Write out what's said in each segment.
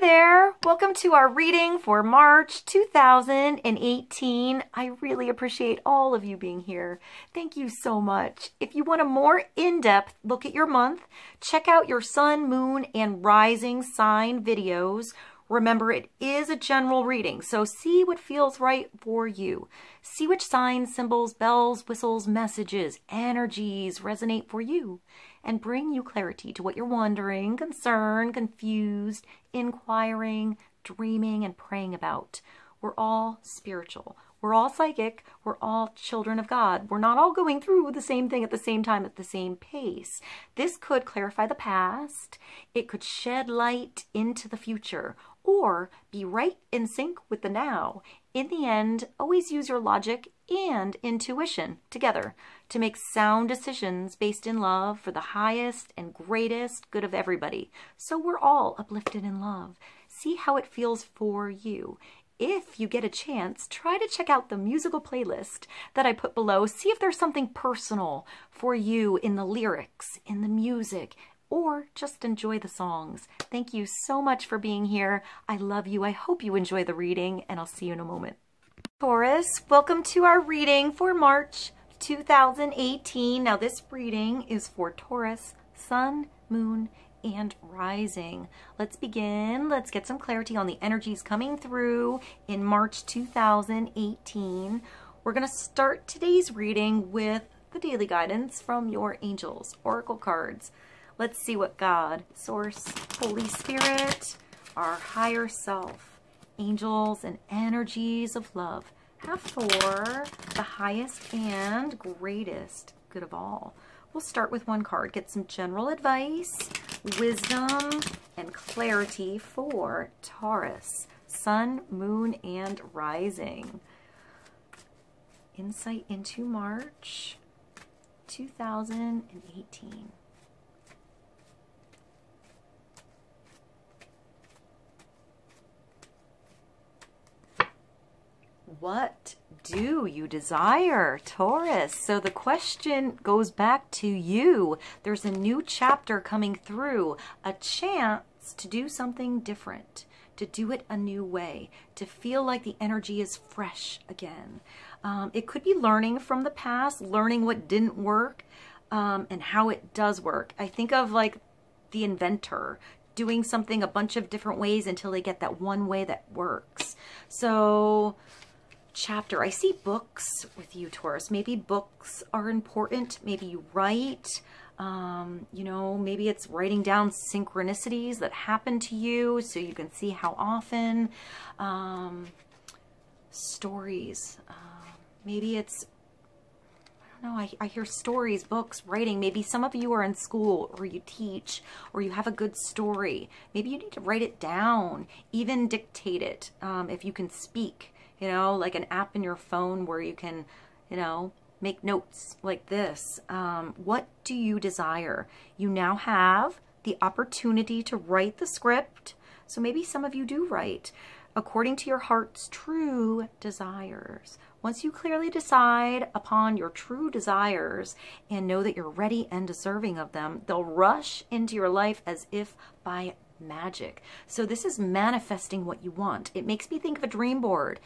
there, welcome to our reading for March 2018. I really appreciate all of you being here. Thank you so much. If you want a more in-depth look at your month, check out your sun, moon, and rising sign videos. Remember, it is a general reading, so see what feels right for you. See which signs, symbols, bells, whistles, messages, energies resonate for you and bring you clarity to what you're wondering, concerned, confused, inquiring, dreaming, and praying about. We're all spiritual. We're all psychic. We're all children of God. We're not all going through the same thing at the same time at the same pace. This could clarify the past. It could shed light into the future or be right in sync with the now. In the end, always use your logic and intuition together to make sound decisions based in love for the highest and greatest good of everybody. So we're all uplifted in love. See how it feels for you. If you get a chance, try to check out the musical playlist that I put below. See if there's something personal for you in the lyrics, in the music, or just enjoy the songs. Thank you so much for being here. I love you. I hope you enjoy the reading, and I'll see you in a moment. Taurus, welcome to our reading for March 2018. Now this reading is for Taurus, sun, moon, and rising. Let's begin. Let's get some clarity on the energies coming through in March 2018. We're going to start today's reading with the daily guidance from your angels, oracle cards. Let's see what God, Source, Holy Spirit, our higher self, angels, and energies of love have for the highest and greatest good of all. We'll start with one card, get some general advice, wisdom, and clarity for Taurus, sun, moon, and rising. Insight into March 2018. What do you desire, Taurus? So the question goes back to you. There's a new chapter coming through, a chance to do something different, to do it a new way, to feel like the energy is fresh again. It could be learning from the past, learning what didn't work, and how it does work. I think of like the inventor doing something a bunch of different ways until they get that one way that works. So chapter. I see books with you, Taurus. Maybe books are important. Maybe you write. You know, maybe it's writing down synchronicities that happen to you so you can see how often. Stories. Maybe it's, I don't know, I hear stories, books, writing. Maybe some of you are in school or you teach or you have a good story. Maybe you need to write it down, even dictate it if you can speak. You know, like an app in your phone where you can, you know, make notes like this. What do you desire? You now have the opportunity to write the script. So maybe some of you do write according to your heart's true desires. Once you clearly decide upon your true desires and know that you're ready and deserving of them, they'll rush into your life as if by magic. So this is manifesting what you want. It makes me think of a dream board.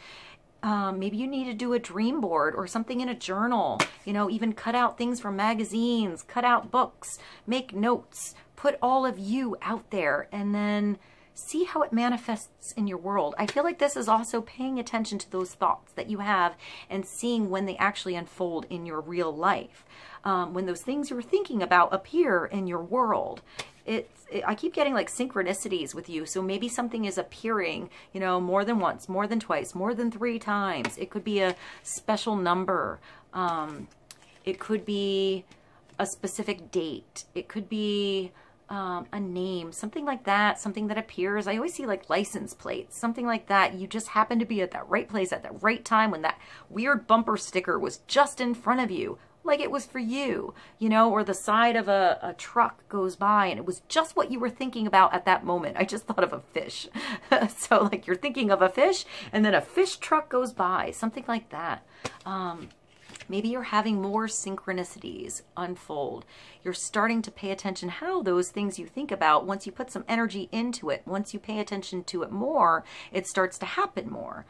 Maybe you need to do a dream board or something in a journal, you know, even cut out things from magazines, cut out books, make notes, put all of you out there, and then see how it manifests in your world. I feel like this is also paying attention to those thoughts that you have and seeing when they actually unfold in your real life. When those things you're thinking about appear in your world. I keep getting like synchronicities with you. So maybe something is appearing, you know, more than once, more than twice, more than 3 times. It could be a special number. It could be a specific date. It could be a name, something like that, something that appears. I always see like license plates, something like that. You just happen to be at that right place at that right time when that weird bumper sticker was just in front of you. Like it was for you, you know, or the side of a truck goes by and it was just what you were thinking about at that moment. I just thought of a fish. So like you're thinking of a fish and then a fish truck goes by, something like that. Maybe you're having more synchronicities unfold. You're starting to pay attention how those things you think about, once you put some energy into it, once you pay attention to it more, it starts to happen more.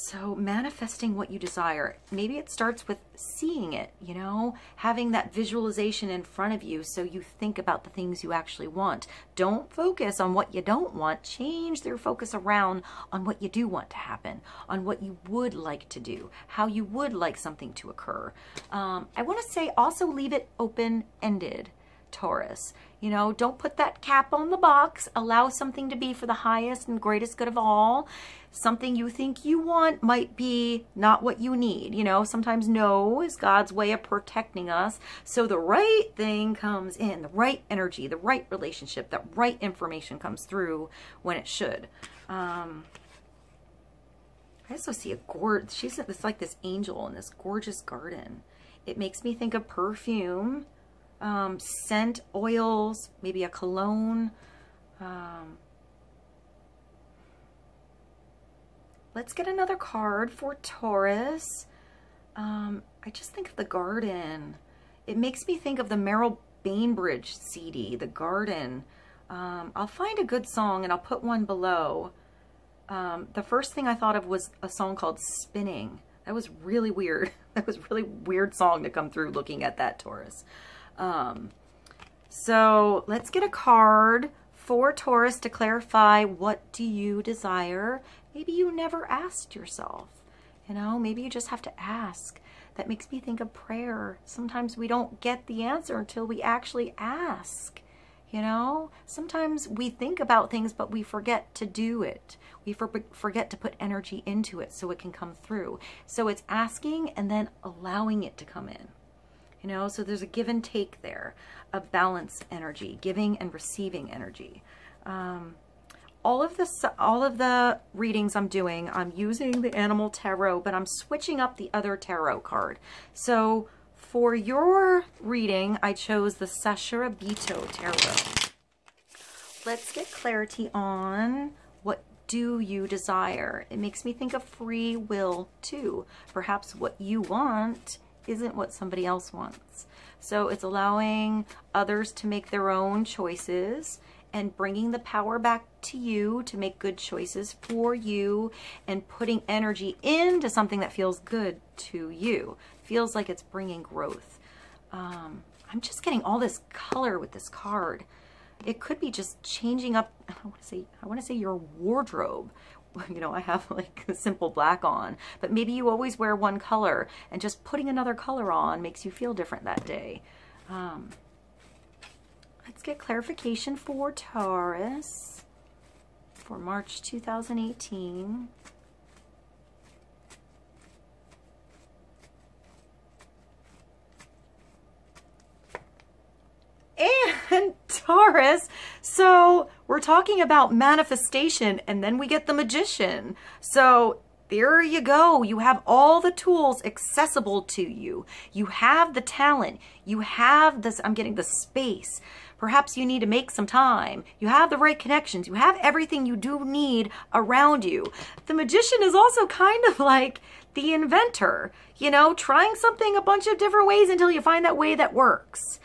So manifesting what you desire, maybe it starts with seeing it, you know, having that visualization in front of you so you think about the things you actually want. Don't focus on what you don't want. Change your focus around on what you do want to happen, on what you would like to do, how you would like something to occur. I want to say also leave it open-ended, Taurus. You know, don't put that cap on the box. Allow something to be for the highest and greatest good of all. Something you think you want might be not what you need. You know, sometimes no is God's way of protecting us. So the right thing comes in, the right energy, the right relationship, that right information comes through when it should. I also see it's like this angel in this gorgeous garden. It makes me think of perfume. Scent, oils, maybe a cologne. Let's get another card for Taurus. I just think of the garden. It makes me think of the Merrill Bainbridge CD, The Garden. I'll find a good song and I'll put one below. The first thing I thought of was a song called Spinning. That was really weird. That was a really weird song to come through looking at that, Taurus. So let's get a card for Taurus to clarify, what do you desire? Maybe you never asked yourself, you know, maybe you just have to ask. That makes me think of prayer. Sometimes we don't get the answer until we actually ask, you know. Sometimes we think about things, but we forget to do it. We forget to put energy into it so it can come through. So it's asking and then allowing it to come in. You know, so there's a give and take there, a balance energy, giving and receiving energy. All of the readings I'm doing, I'm using the Animal Tarot, but I'm switching up the other tarot card. So for your reading, I chose the Sacharabito Tarot. Let's get clarity on what do you desire. It makes me think of free will too. Perhaps what you want isn't what somebody else wants. So it's allowing others to make their own choices and bringing the power back to you to make good choices for you and putting energy into something that feels good to you. Feels like it's bringing growth. I'm just getting all this color with this card. It could be just changing up, I want to say your wardrobe. You know, I have like a simple black on, but maybe you always wear one color and just putting another color on makes you feel different that day. Let's get clarification for Taurus for March 2018. And Taurus, so we're talking about manifestation and then we get the Magician. So there you go. You have all the tools accessible to you. You have the talent. You have this, I'm getting the space. Perhaps you need to make some time. You have the right connections. You have everything you do need around you. The Magician is also kind of like the inventor, you know, trying something a bunch of different ways until you find that way that works.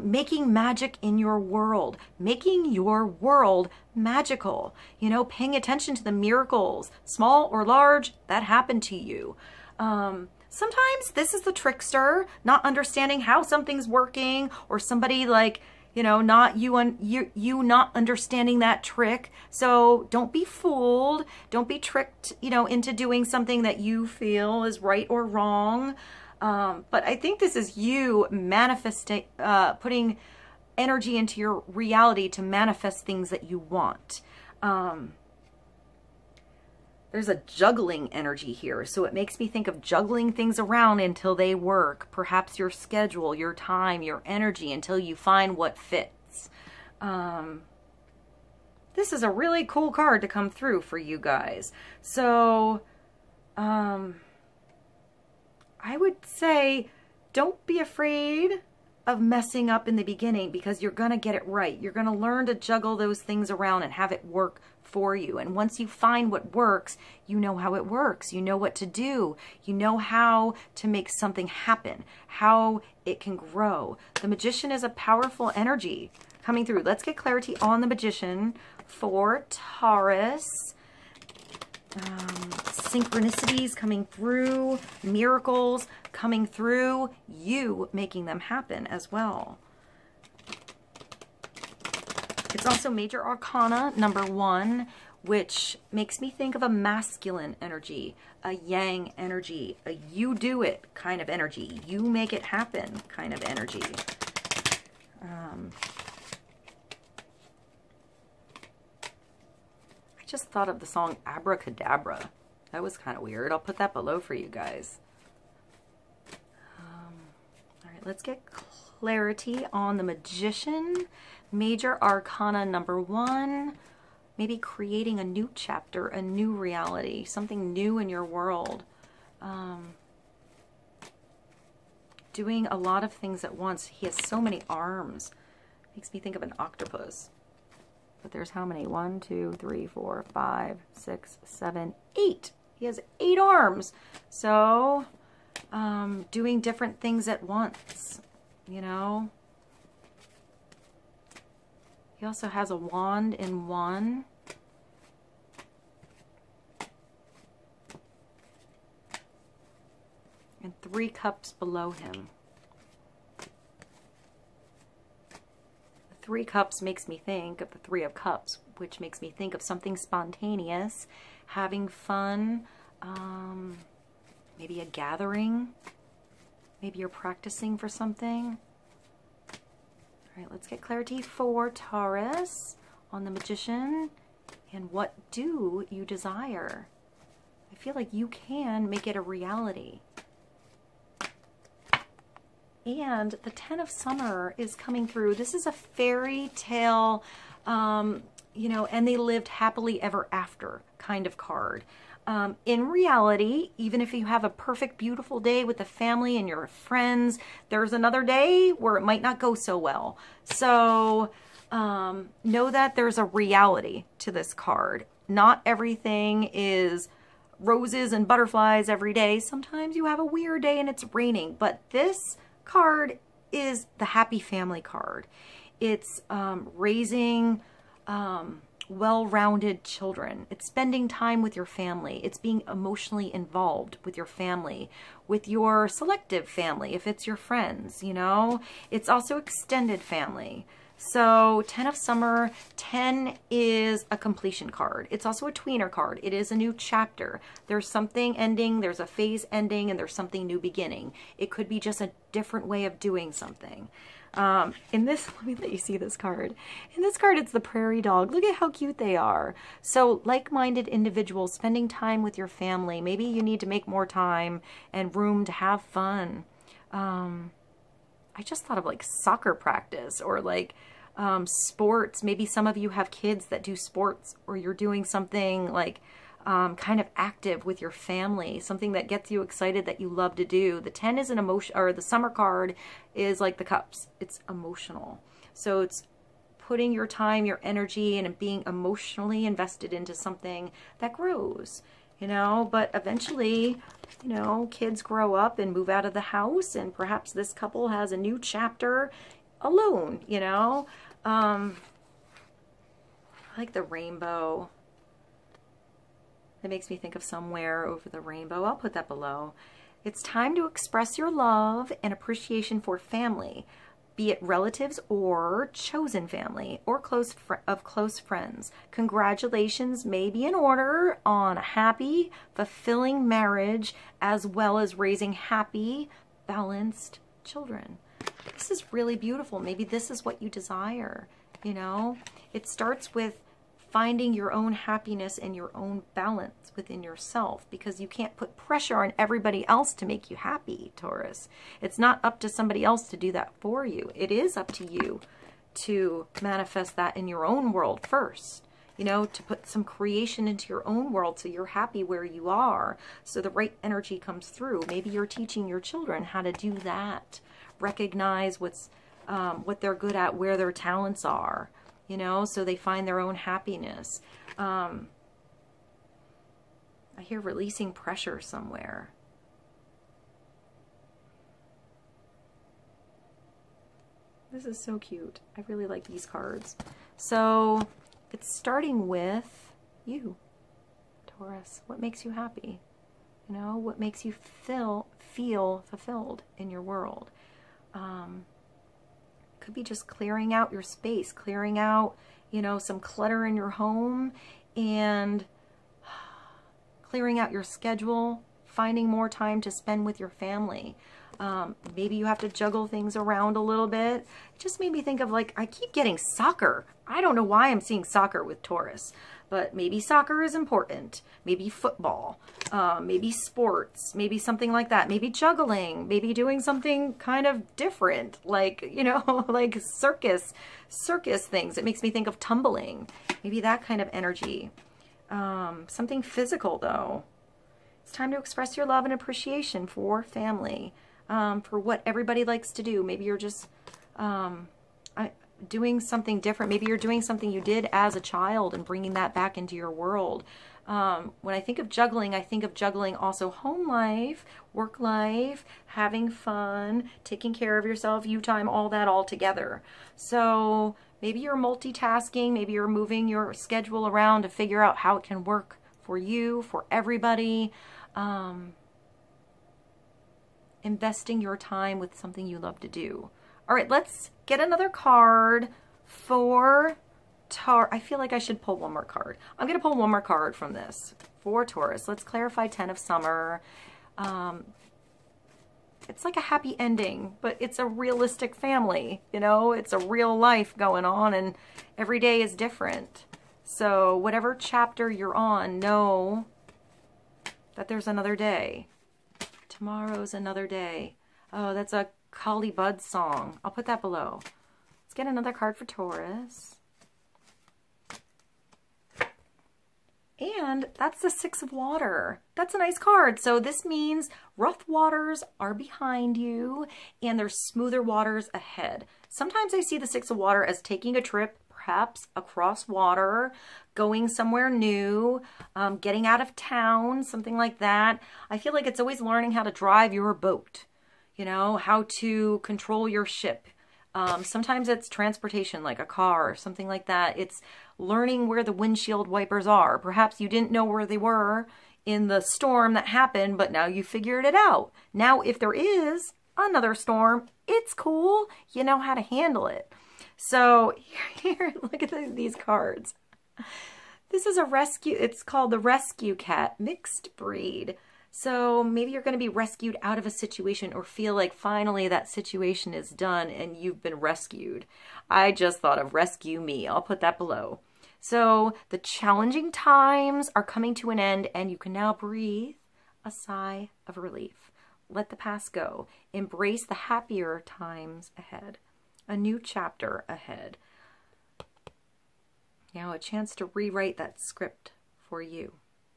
Making magic in your world, making your world magical, you know, paying attention to the miracles, small or large, that happen to you. Sometimes this is the trickster, not understanding how something's working, or somebody like, you know, not you not understanding that trick. So don't be fooled. Don't be tricked, you know, into doing something that you feel is right or wrong. But I think this is you manifesting, putting energy into your reality to manifest things that you want. There's a juggling energy here. So it makes me think of juggling things around until they work. Perhaps your schedule, your time, your energy, until you find what fits. This is a really cool card to come through for you guys. So, I would say, don't be afraid of messing up in the beginning, because you're going to get it right. You're going to learn to juggle those things around and have it work for you. And once you find what works, you know how it works. You know what to do. You know how to make something happen, how it can grow. The Magician is a powerful energy coming through. Let's get clarity on the Magician for Taurus. Synchronicities coming through, miracles coming through, you making them happen as well. It's also Major Arcana number 1, which makes me think of a masculine energy, a yang energy, a you do it kind of energy, you make it happen kind of energy. I just thought of the song Abracadabra. That was kind of weird. I'll put that below for you guys. All right, let's get clarity on the Magician. Major Arcana number 1. Maybe creating a new chapter, a new reality, something new in your world. Doing a lot of things at once. He has so many arms. Makes me think of an octopus. But there's how many? 1, 2, 3, 4, 5, 6, 7, 8. He has 8 arms. So, doing different things at once, you know. He also has a wand in 1. And 3 cups below him. 3 cups makes me think of the 3 of cups, which makes me think of something spontaneous, having fun, maybe a gathering, maybe you're practicing for something. All right, let's get clarity for Taurus on the Magician. And what do you desire? I feel like you can make it a reality. And the 10 of Summer is coming through. This is a fairy tale, you know, and they lived happily ever after kind of card. In reality, even if you have a perfect, beautiful day with the family and your friends, there's another day where it might not go so well. So know that there's a reality to this card. Not everything is roses and butterflies every day. Sometimes you have a weird day and it's raining, but this card is the happy family card. It's raising well-rounded children. It's spending time with your family. It's being emotionally involved with your family, with your selective family, if it's your friends, you know. It's also extended family. So 10 of Summer, 10 is a completion card. It's also a tweener card. It is a new chapter. There's something ending, there's a phase ending, and there's something new beginning. It could be just a different way of doing something. In this, let me let you see this card. In this card, it's the prairie dog. Look at how cute they are. So like-minded individuals spending time with your family. Maybe you need to make more time and room to have fun. I just thought of like soccer practice or like sports. Maybe some of you have kids that do sports, or you're doing something like kind of active with your family, something that gets you excited that you love to do. The 10 is an emotion, or the Summer card is like the cups. It's emotional. So it's putting your time, your energy, and being emotionally invested into something that grows, you know. But eventually, you know, kids grow up and move out of the house, and perhaps this couple has a new chapter alone, you know. I like the rainbow. That makes me think of Somewhere Over the Rainbow. I'll put that below. It's time to express your love and appreciation for family, be it relatives or chosen family or close friends. Congratulations may be in order on a happy, fulfilling marriage, as well as raising happy, balanced children. This is really beautiful. Maybe this is what you desire, you know? It starts with finding your own happiness and your own balance within yourself, because you can't put pressure on everybody else to make you happy, Taurus. It's not up to somebody else to do that for you. It is up to you to manifest that in your own world first, you know, to put some creation into your own world so you're happy where you are, so the right energy comes through. Maybe you're teaching your children how to do that recognize what they're good at, where their talents are, you know, so they find their own happiness. I hear releasing pressure somewhere. This is so cute. I really like these cards. So it's starting with you, Taurus. What makes you happy? You know, what makes you feel fulfilled in your world? Could be just clearing out your space, clearing out, you know, some clutter in your home, and clearing out your schedule, finding more time to spend with your family. Maybe you have to juggle things around a little bit. It just made me think of, like, I keep getting soccer. I don't know why I'm seeing soccer with Taurus, but maybe soccer is important. Maybe football, maybe sports, maybe something like that. Maybe juggling, maybe doing something kind of different, like, you know, like circus things. It makes me think of tumbling, maybe that kind of energy. Something physical though. It's time to express your love and appreciation for family. For what everybody likes to do. Maybe you're just doing something different. Maybe you're doing something you did as a child and bringing that back into your world. When I think of juggling, I think of juggling also home life, work life, having fun, taking care of yourself, you time, all that all together. So maybe you're multitasking. Maybe you're moving your schedule around to figure out how it can work for you, for everybody. Investing your time with something you love to do. All right, let's get another card for Taurus. I feel like I should pull one more card. I'm going to pull one more card from this for Taurus. Let's clarify 10 of Summer. It's like a happy ending, but it's a realistic family. You know, it's a real life going on, and every day is different. So whatever chapter you're on, know that there's another day. Tomorrow's another day. Oh, that's a Kali Bud song. I'll put that below. Let's get another card for Taurus. And that's the Six of Water. That's a nice card. So this means rough waters are behind you and there's smoother waters ahead. Sometimes I see the Six of Water as taking a trip, perhaps across water, going somewhere new, getting out of town, something like that. I feel like it's always learning how to drive your boat, you know, how to control your ship. Sometimes it's transportation, like a car or something like that. It's learning where the windshield wipers are. Perhaps you didn't know where they were in the storm that happened, but now you figured it out. Now, if there is another storm, it's cool. You know how to handle it. So here, look at these cards. This is a rescue. It's called the Rescue Cat, mixed breed. So maybe you're going to be rescued out of a situation or feel like finally that situation is done and you've been rescued. I just thought of rescue me. I'll put that below. So the challenging times are coming to an end and you can now breathe a sigh of relief. Let the past go. Embrace the happier times ahead. A new chapter ahead. You know, a chance to rewrite that script for you,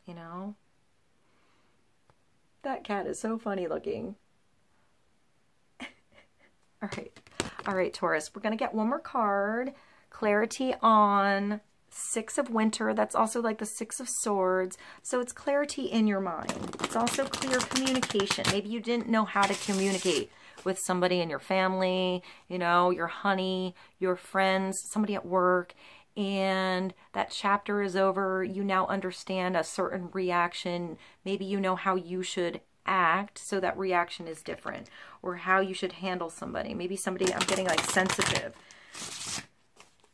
you know? That cat is so funny looking. All right, Taurus, we're going to get one more card. Clarity on Six of Winter. That's also like the Six of Swords. So it's clarity in your mind. It's also clear communication. Maybe you didn't know how to communicate with somebody in your family, you know, your honey, your friends, somebody at work, and that chapter is over. You now understand a certain reaction. Maybe you know how you should act, so that reaction is different, or how you should handle somebody. Maybe somebody, I'm getting like sensitive.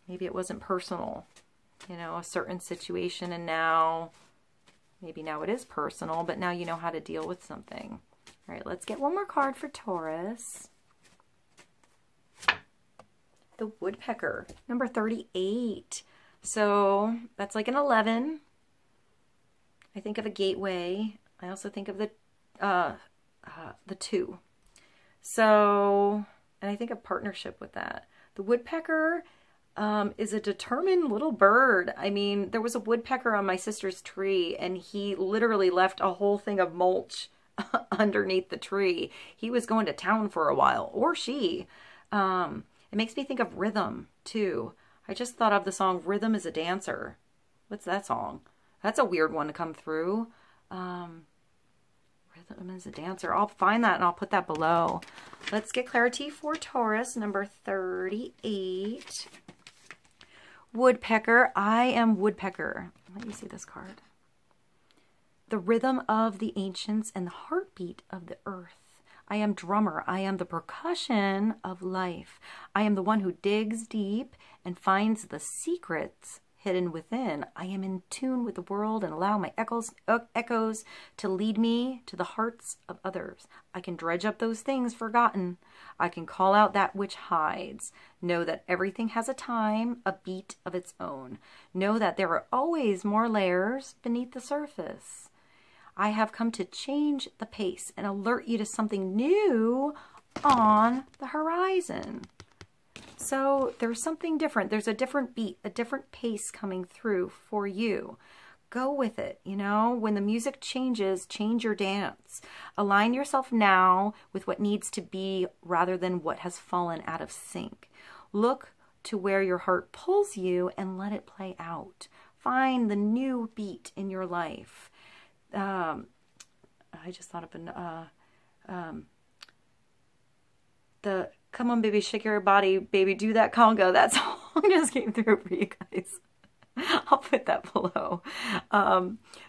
Maybe it wasn't personal, you know, a certain situation, and now, maybe now it is personal, but now you know how to deal with something. All right, let's get one more card for Taurus. The Woodpecker, number 38. So that's like an 11. I think of a gateway. I also think of the 2. So, and I think of partnership with that. The Woodpecker is a determined little bird. I mean, there was a woodpecker on my sister's tree, and he literally left a whole thing of mulch underneath the tree. He was going to town for a while, or she. It makes me think of rhythm too. I just thought of the song Rhythm is a Dancer. What's that song? That's a weird one to come through. Rhythm is a Dancer. I'll find that and I'll put that below. Let's get clarity for Taurus, number 38. Woodpecker. I am Woodpecker. Let me see this card. The rhythm of the ancients and the heartbeat of the earth. I am drummer. I am the percussion of life. I am the one who digs deep and finds the secrets hidden within. I am in tune with the world and allow my echoes to lead me to the hearts of others. I can dredge up those things forgotten. I can call out that which hides. Know that everything has a time, a beat of its own. Know that there are always more layers beneath the surface. I have come to change the pace and alert you to something new on the horizon. So there's something different. There's a different beat, a different pace coming through for you. Go with it. You know, when the music changes, change your dance. Align yourself now with what needs to be rather than what has fallen out of sync. Look to where your heart pulls you and let it play out. Find the new beat in your life. I just thought of the Come On Baby Shake Your Body Baby Do That Conga. That song just came through for you guys. I'll put that below.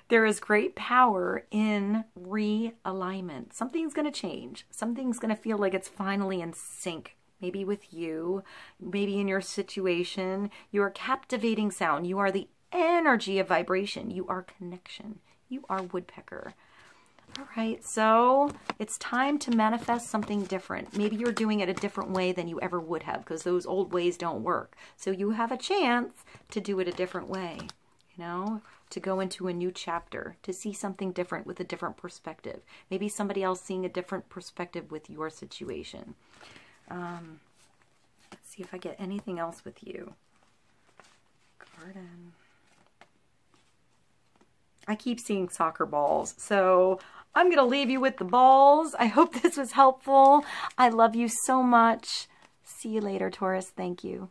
There is great power in realignment. Something's going to change. Something's going to feel like it's finally in sync. Maybe with you, maybe in your situation. You are captivating sound. You are the energy of vibration. You are connection. You are Woodpecker. All right, so it's time to manifest something different. Maybe you're doing it a different way than you ever would have because those old ways don't work. So you have a chance to do it a different way, you know, to go into a new chapter, to see something different with a different perspective. Maybe somebody else seeing a different perspective with your situation. Let's see if I get anything else with you. Garden. I keep seeing soccer balls, so I'm going to leave you with the balls. I hope this was helpful. I love you so much. See you later, Taurus. Thank you.